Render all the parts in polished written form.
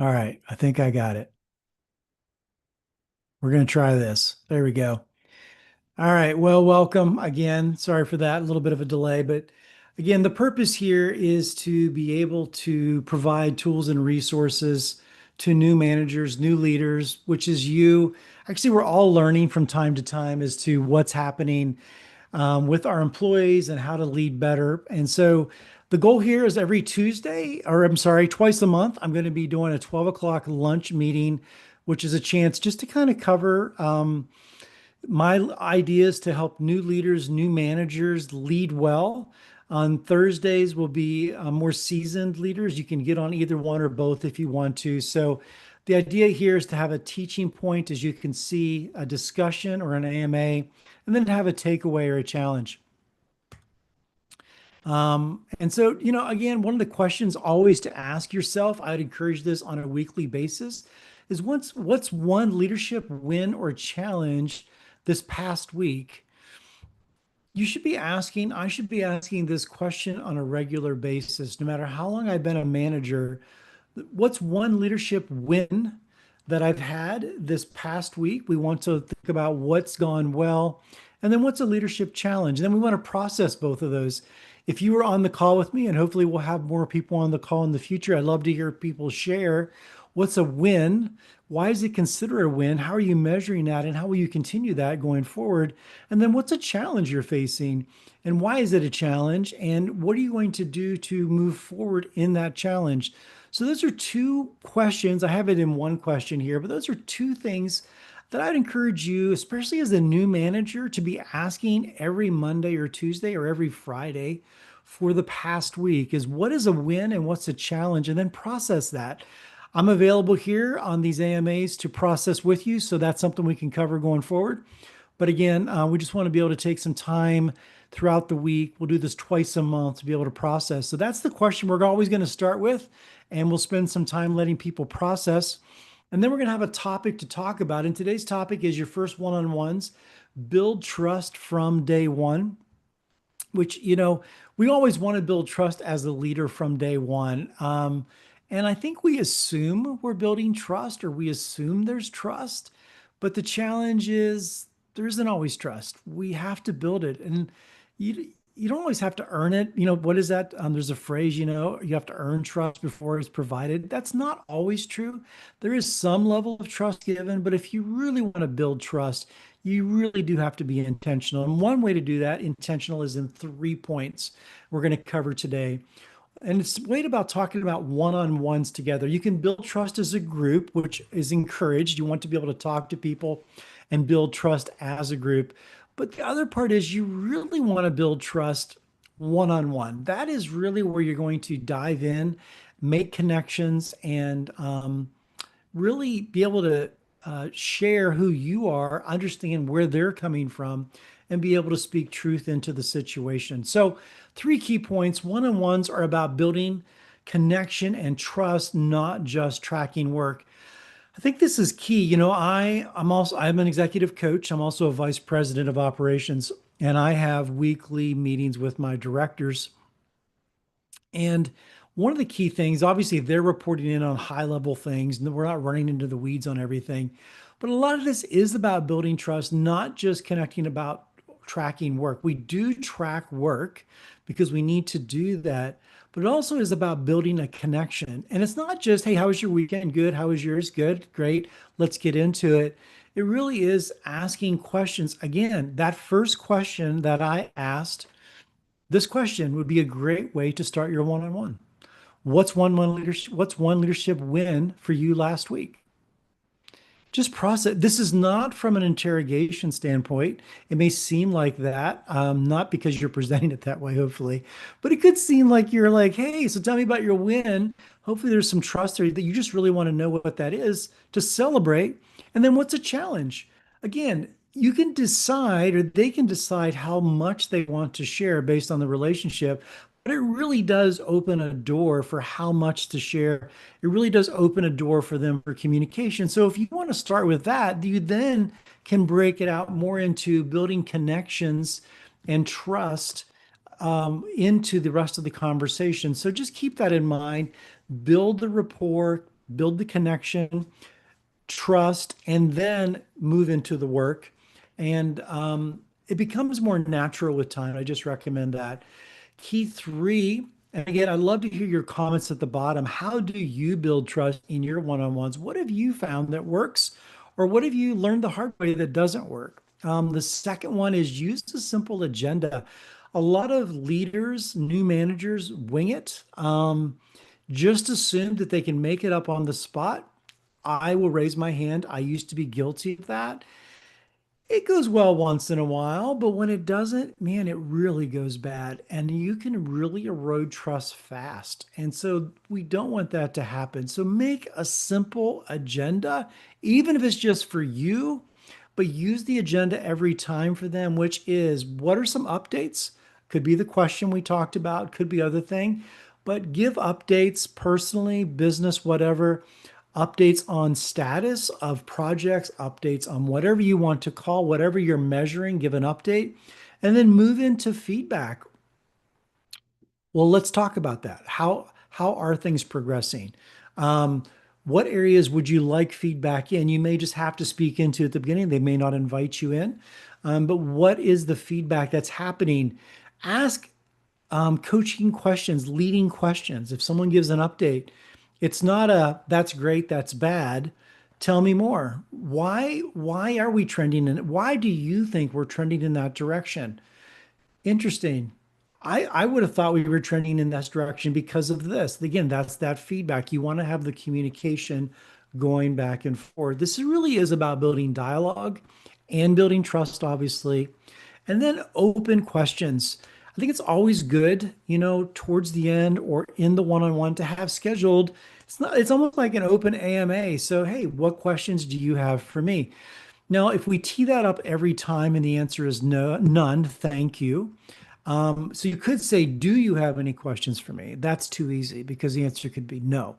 All right, I think I got it. We're going to try this. There we go. All right, well, welcome again. Sorry for that, a little bit of a delay, but again, the purpose here is to be able to provide tools and resources to new managers, new leaders, which is you. Actually, we're all learning from time to time as to what's happening with our employees and how to lead better. And so the goal here is every Tuesday, or I'm sorry, twice a month, I'm going to be doing a 12 o'clock lunch meeting, which is a chance just to kind of cover my ideas to help new leaders, new managers lead well. On Thursdays will be more seasoned leaders. You can get on either one or both if you want to. So the idea here is to have a teaching point, as you can see, a discussion or an AMA, and then have a takeaway or a challenge. And so, again, one of the questions always to ask yourself, I'd encourage this on a weekly basis, is what's one leadership win or challenge this past week? You should be asking, I should be asking this question on a regular basis, no matter how long I've been a manager. What's one leadership win that I've had this past week? We want to think about what's gone well, and then what's a leadership challenge. And then we want to process both of those. If you were on the call with me, and hopefully we'll have more people on the call in the future, I'd love to hear people share what's a win. Why is it considered a win? How are you measuring that? And how will you continue that going forward? And then what's a challenge you're facing? And why is it a challenge? And what are you going to do to move forward in that challenge? So those are two questions. I have it in one question here, but those are two things that I'd encourage you, especially as a new manager, to be asking every Monday or Tuesday or every Friday for the past week is what is a win and what's a challenge, and then process that. I'm available here on these AMAs to process with you, so that's something we can cover going forward. But again, we just want to be able to take some time throughout the week. We'll do this twice a month to be able to process. So that's the question we're always going to start with, and we'll spend some time letting people process. And then we're going to have a topic to talk about. And today's topic is your first one-on-ones, build trust from day one, which, we always want to build trust as a leader from day one. And I think we assume we're building trust or we assume there's trust, but the challenge is there isn't always trust. We have to build it. And you don't always have to earn it. What is that? There's a phrase, you have to earn trust before it's provided. That's not always true. There is some level of trust given, but if you really want to build trust, you really do have to be intentional. And one way to do that, intentional, is in 3 points we're going to cover today. And it's way about talking about one-on-ones together. You can build trust as a group, which is encouraged. You want to be able to talk to people and build trust as a group. But the other part is you really want to build trust one-on-one. That is really where you're going to dive in, make connections, and really be able to share who you are, understand where they're coming from, and be able to speak truth into the situation. So, three key points. One-on-ones are about building connection and trust, not just tracking work. I think this is key. I'm an executive coach. I'm also a vice president of operations, and I have weekly meetings with my directors. And one of the key things, obviously, they're reporting in on high level things, and we're not running into the weeds on everything. But a lot of this is about building trust, not just connecting about tracking work. We do track work because we need to do that, but it also is about building a connection. And it's not just, hey, how was your weekend? Good. How was yours? Good. Great. Let's get into it. It really is asking questions. Again, that first question that I asked, this question would be a great way to start your one-on-one. What's one leadership win for you last week? Just process. This is not from an interrogation standpoint. It may seem like that, not because you're presenting it that way, hopefully, but it could seem like you're like, hey, so tell me about your win. Hopefully, there's some trust there that you just really want to know what that is to celebrate. And then what's a challenge? Again, you can decide, or they can decide how much they want to share based on the relationship, but it really does open a door for how much to share. It really does open a door for them for communication. So if you want to start with that, you then can break it out more into building connections and trust into the rest of the conversation. So just keep that in mind. Build the rapport, build the connection, trust, and then move into the work. And it becomes more natural with time. I just recommend that. Key three, and again, I'd love to hear your comments at the bottom. How do you build trust in your one-on-ones? What have you found that works, or what have you learned the hard way that doesn't work? The second one is use a simple agenda. A lot of leaders, new managers, wing it. Just assume that they can make it up on the spot. I will raise my hand. I used to be guilty of that. It goes well once in a while, but when it doesn't, man, it really goes bad. And you can really erode trust fast. And so we don't want that to happen. So make a simple agenda, even if it's just for you, but use the agenda every time for them, which is what are some updates? Could be the question we talked about, could be other thing, but give updates personally, business, whatever, updates on status of projects, updates on whatever you want to call, whatever you're measuring, give an update, and then move into feedback. Well, let's talk about that. How are things progressing? Um, what areas would you like feedback in? You may just have to speak into at the beginning. They may not invite you in. But what is the feedback that's happening? Ask coaching questions, leading questions. If someone gives an update, it's not a that's great, that's bad. Tell me more. Why are we trending in why do you think we're trending in that direction? Interesting. I would have thought we were trending in this direction because of this. Again, that's that feedback. You want to have the communication going back and forth. This really is about building dialogue and building trust, obviously. And then open questions. I think it's always good, towards the end or in the one-on-one to have scheduled. It's almost like an open AMA. So, hey, what questions do you have for me? Now, if we tee that up every time and the answer is no, none, thank you. So you could say, do you have any questions for me? That's too easy because the answer could be no.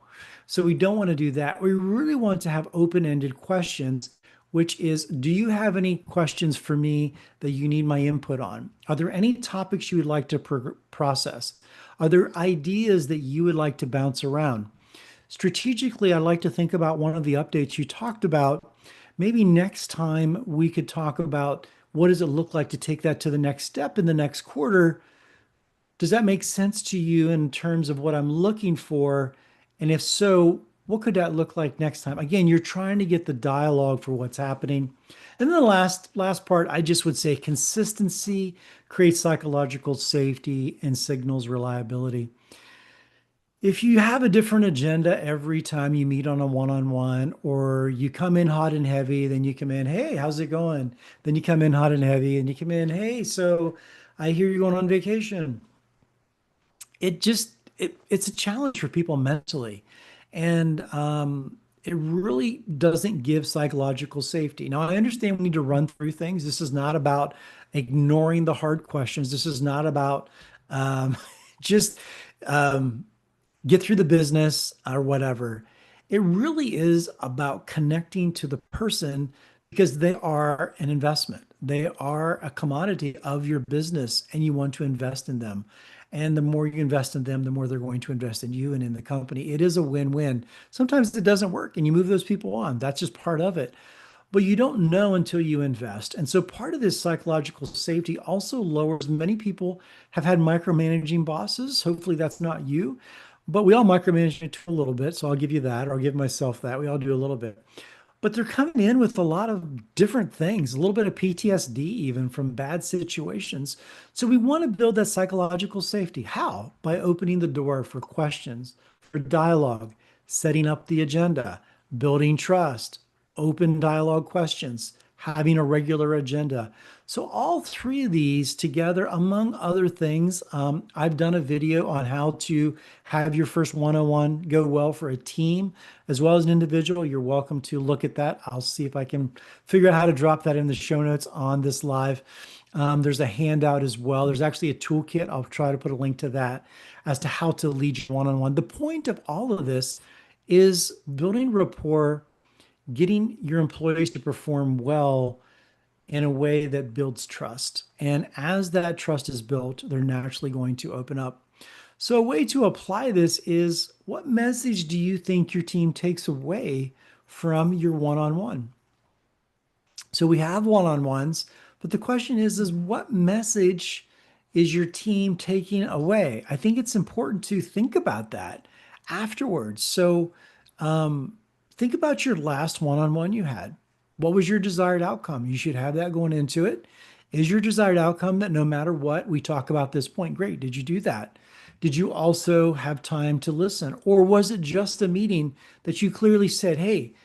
So we don't want to do that. We really want to have open-ended questions, which is, do you have any questions for me that you need my input on? Are there any topics you would like to process? Are there ideas that you would like to bounce around? Strategically, I'd like to think about one of the updates you talked about. Maybe next time we could talk about what does it look like to take that to the next step in the next quarter. Does that make sense to you in terms of what I'm looking for? And if so, what could that look like next time? Again, you're trying to get the dialogue for what's happening. And then the last part, I just would say consistency creates psychological safety and signals reliability. If you have a different agenda every time you meet on a one-on-one, or you come in hot and heavy, then you come in, hey, how's it going? Then you come in hot and heavy, and you come in, hey, so I hear you're going on vacation. It's a challenge for people mentally, and it really doesn't give psychological safety. Now, I understand we need to run through things. This is not about ignoring the hard questions. This is not about just um, get through the business or whatever. It really is about connecting to the person because they are an investment. They are a commodity of your business and you want to invest in them. And the more you invest in them, the more they're going to invest in you and in the company. It is a win-win. Sometimes it doesn't work and you move those people on. That's just part of it. But you don't know until you invest. And so part of this psychological safety also lowers many people have had micromanaging bosses. Hopefully that's not you, but we all micromanage it a little bit. So I'll give you that, or I'll give myself that. We all do a little bit. But they're coming in with a lot of different things, a little bit of PTSD, even from bad situations. So we want to build that psychological safety. How? By opening the door for questions, for dialogue, setting up the agenda, building trust, open dialogue questions, having a regular agenda. So all three of these together, among other things, I've done a video on how to have your first one-on-one go well for a team as well as an individual. You're welcome to look at that. I'll see if I can figure out how to drop that in the show notes on this live. There's a handout as well. There's actually a toolkit. I'll try to put a link to that as to how to lead your one-on-one. The point of all of this is building rapport, getting your employees to perform well in a way that builds trust. And as that trust is built, they're naturally going to open up. So, a way to apply this is what message do you think your team takes away from your one on one? So we have one-on-ones, but the question is what message is your team taking away? I think it's important to think about that afterwards. So think about your last one-on-one you had. What was your desired outcome? You should have that going into it. Is your desired outcome that no matter what we talk about this point? Great. Did you do that? Did you also have time to listen? Or was it just a meeting that you clearly said, hey,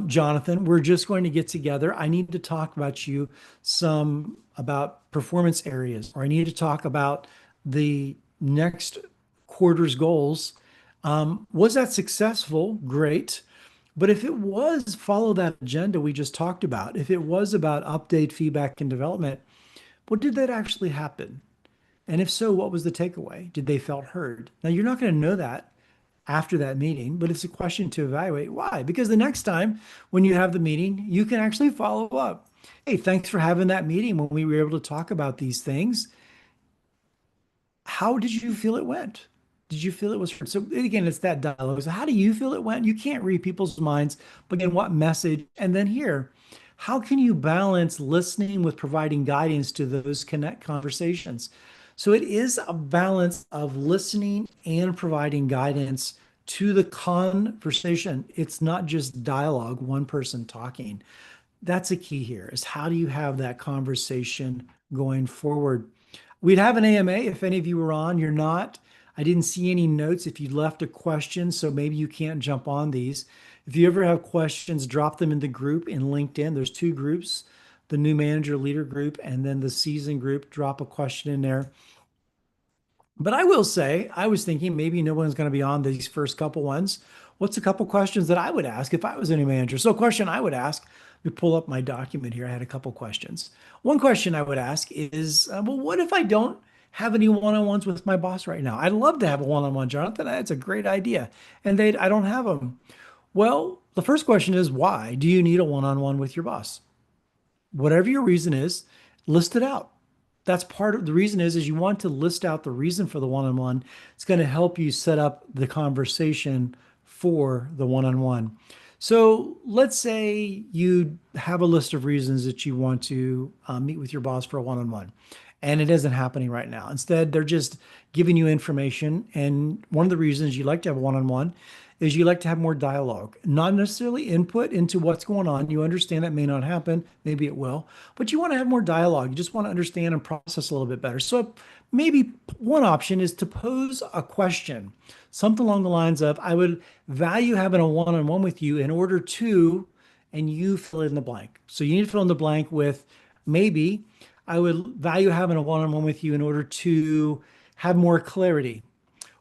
Jonathan, we're just going to get together. I need to talk about you some about performance areas, or I need to talk about the next quarter's goals. Was that successful? Great. But if it was, follow that agenda we just talked about. If it was about update, feedback, and development, what did that actually happen? And if so, what was the takeaway? Did they felt heard? Now, you're not going to know that after that meeting, but it's a question to evaluate. Why? Because the next time when you have the meeting, you can actually follow up. Hey, thanks for having that meeting when we were able to talk about these things. How did you feel it went? Did you feel it was so again, it's that dialogue. So how do you feel it went? You can't read people's minds, but again, what message? And then here, how can you balance listening with providing guidance to those connect conversations? So it is a balance of listening and providing guidance to the conversation. It's not just dialogue, one person talking. That's a key here is how do you have that conversation going forward? We'd have an AMA if any of you were on. You're not. I didn't see any notes if you left a question, so maybe you can't jump on these. If you ever have questions, drop them in the group in LinkedIn. There's two groups, the new manager leader group and then the season group. Drop a question in there. But I will say, I was thinking maybe no one's going to be on these first couple ones. What's a couple questions that I would ask if I was a new manager? So, a question I would ask, let me pull up my document here. I had a couple questions. One question I would ask is, well, what if I don't have any one-on-ones with my boss right now? I'd love to have a one-on-one, Jonathan. That's a great idea. And I don't have them. Well, the first question is, why do you need a one-on-one with your boss? Whatever your reason is, list it out. That's part of the reason is you want to list out the reason for the one-on-one. It's going to help you set up the conversation for the one-on-one. So let's say you have a list of reasons that you want to meet with your boss for a one-on-one, and it isn't happening right now. Instead, they're just giving you information. And one of the reasons you like to have a one-on-one is you like to have more dialogue, not necessarily input into what's going on. You understand that may not happen, maybe it will, but you want to have more dialogue. You just want to understand and process a little bit better. So maybe one option is to pose a question, something along the lines of, I would value having a one-on-one with you in order to, and you fill in the blank. So you need to fill in the blank with maybe, I would value having a one-on-one with you in order to have more clarity,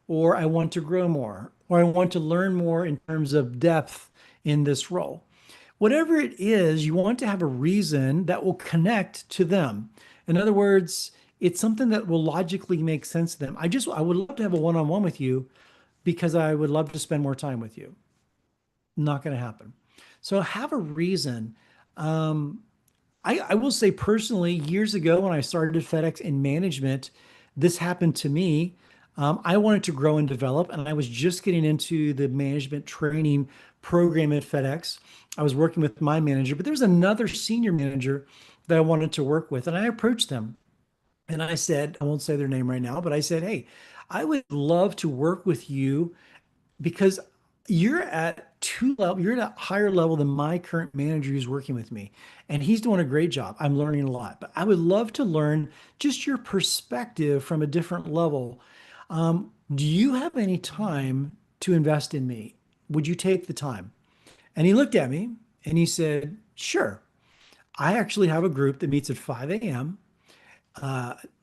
or I want to grow more, or I want to learn more in terms of depth in this role. Whatever it is, you want to have a reason that will connect to them. In other words, it's something that will logically make sense to them. I would love to have a one-on-one with you because I would love to spend more time with you. Not going to happen. So have a reason. I will say personally, years ago when I started FedEx in management, this happened to me. I wanted to grow and develop, and I was just getting into the management training program at FedEx. I was working with my manager, but there was another senior manager that I wanted to work with, and I approached them. And I said, I won't say their name right now, but I said, hey, I would love to work with you because you're at a higher level than my current manager who's working with me. And he's doing a great job. I'm learning a lot, but I would love to learn just your perspective from a different level. Do you have any time to invest in me? Would you take the time? And he looked at me and he said, sure. I actually have a group that meets at 5 a.m.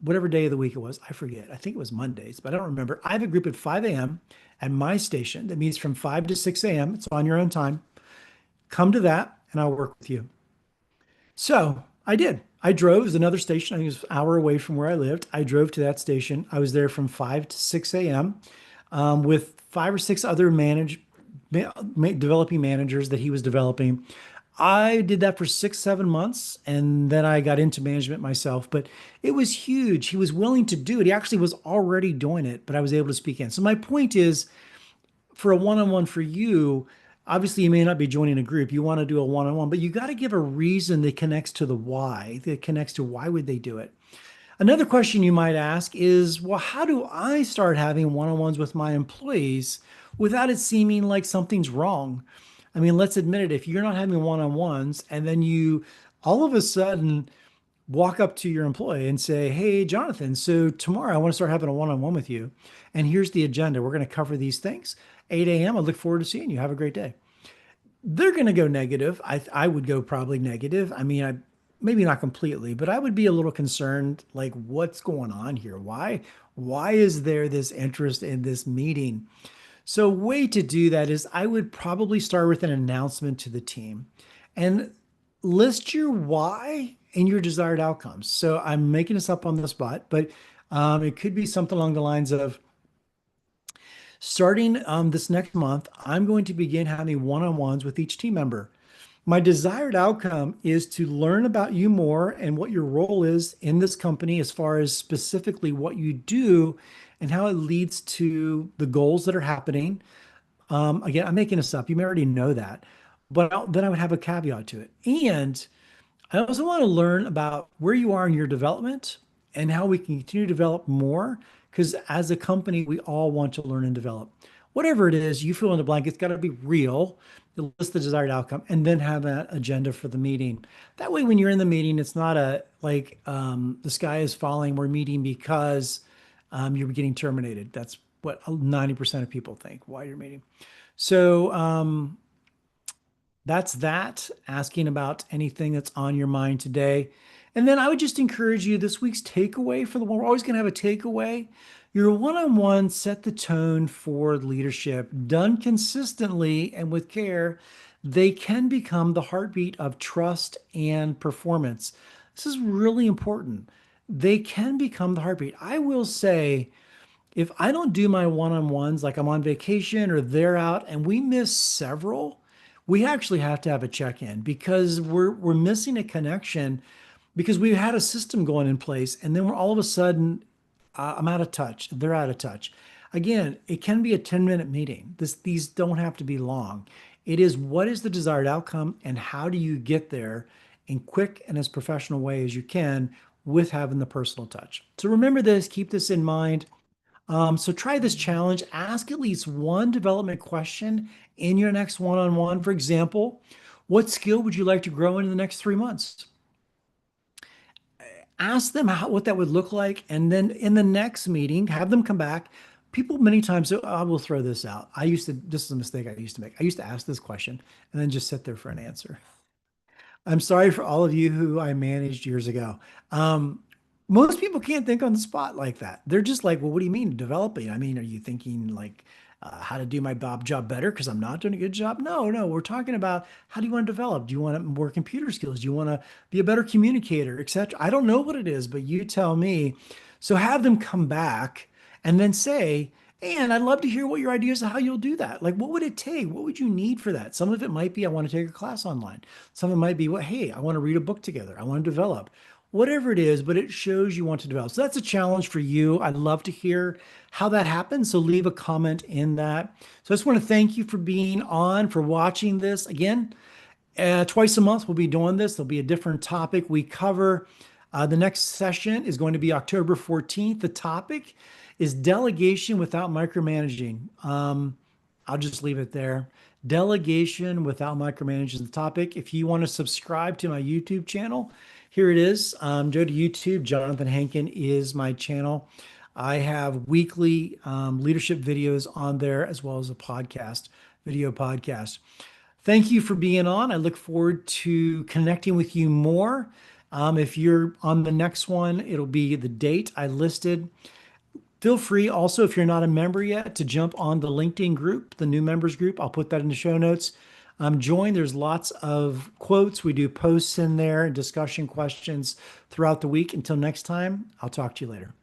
Whatever day of the week it was, I forget. I think it was Mondays, but I don't remember. I have a group at 5 a.m. at my station that meets from 5 to 6 a.m. It's on your own time. Come to that and I'll work with you. So I did. I drove. It was another station. I think it was an hour away from where I lived. I drove to that station. I was there from 5 to 6 a.m. With five or six other developing managers that he was developing. I did that for 6, 7 months, and then I got into management myself. But it was huge. He was willing to do it. He actually was already doing it, but I was able to speak in. So my point is, for a one-on-one for you, obviously you may not be joining a group. You want to do a one-on-one, but you got to give a reason that connects to the why, that connects to why would they do it. Another question you might ask is, well, how do I start having one-on-ones with my employees without it seeming like something's wrong? I mean, let's admit it, if you're not having one-on-ones and then you all of a sudden walk up to your employee and say, "Hey, Jonathan, so tomorrow I want to start having a one-on-one with you. And here's the agenda. We're going to cover these things. 8 a.m. I look forward to seeing you. Have a great day." They're going to go negative. I would go probably negative. I mean, I maybe not completely, but I would be a little concerned, like, what's going on here? Why is there this interest in this meeting? So, way to do that is I would probably start with an announcement to the team and list your why and your desired outcomes. So, I'm making this up on the spot, but it could be something along the lines of, starting this next month, I'm going to begin having one-on-ones with each team member. My desired outcome is to learn about you more and what your role is in this company, as far as specifically what you do and how it leads to the goals that are happening. Again, I'm making this up. You may already know that, but then I would have a caveat to it. And I also want to learn about where you are in your development and how we can continue to develop more. Because as a company, we all want to learn and develop. Whatever it is, you fill in the blank, it's got to be real. You list the desired outcome and then have an agenda for the meeting. That way, when you're in the meeting, it's not a like the sky is falling. We're meeting because you're getting terminated. That's what 90% of people think why you're meeting. So, that's that, asking about anything that's on your mind today. And then I would just encourage you, this week's takeaway for the one, we're always going to have a takeaway. Your one-on-one set the tone for leadership. Done consistently and with care, they can become the heartbeat of trust and performance. This is really important. They can become the heartbeat. I will say, if I don't do my one-on-ones, like I'm on vacation or they're out and we miss several, we actually have to have a check-in, because we're missing a connection, because we had a system going in place and then we're all of a sudden, I'm out of touch. They're out of touch. Again, it can be a 10-minute meeting. These don't have to be long. It is, what is the desired outcome and how do you get there in quick and as professional way as you can with having the personal touch. So remember this, keep this in mind. So try this challenge. Ask at least one development question in your next one-on-one. For example, what skill would you like to grow in the next 3 months? Ask them what that would look like. And then in the next meeting, have them come back. People many times, so I will throw this out. This is a mistake I used to make. I used to ask this question and then just sit there for an answer. I'm sorry for all of you who I managed years ago. Um, Most people can't think on the spot like that. They're just like, well, what do you mean developing? I mean, are you thinking like how to do my job better because I'm not doing a good job? No, no, we're talking about, how do you want to develop? Do you want more computer skills? Do you want to be a better communicator, etc.? I don't know what it is, but you tell me. So have them come back and then say, and I'd love to hear what your ideas of how you'll do that. Like, what would it take? What would you need for that? Some of it might be, I want to take a class online. Some of it might be, well, hey, I want to read a book together. I want to develop. Whatever it is, but it shows you want to develop. So that's a challenge for you. I'd love to hear how that happens. So leave a comment in that. So I just want to thank you for being on, for watching this. Again, twice a month we'll be doing this. There'll be a different topic we cover. The next session is going to be October 14th. The topic is delegation without micromanaging. I'll just leave it there. Delegation without micromanaging is the topic. If you want to subscribe to my YouTube channel, here it is. Go to YouTube. Jonathan Hankin is my channel. I have weekly leadership videos on there, as well as a video podcast. Thank you for being on. I look forward to connecting with you more. If you're on the next one, it'll be the date I listed. Feel free also, if you're not a member yet, to jump on the LinkedIn group, the new members group. I'll put that in the show notes. Join. There's lots of quotes. We do posts in there and discussion questions throughout the week. Until next time, I'll talk to you later.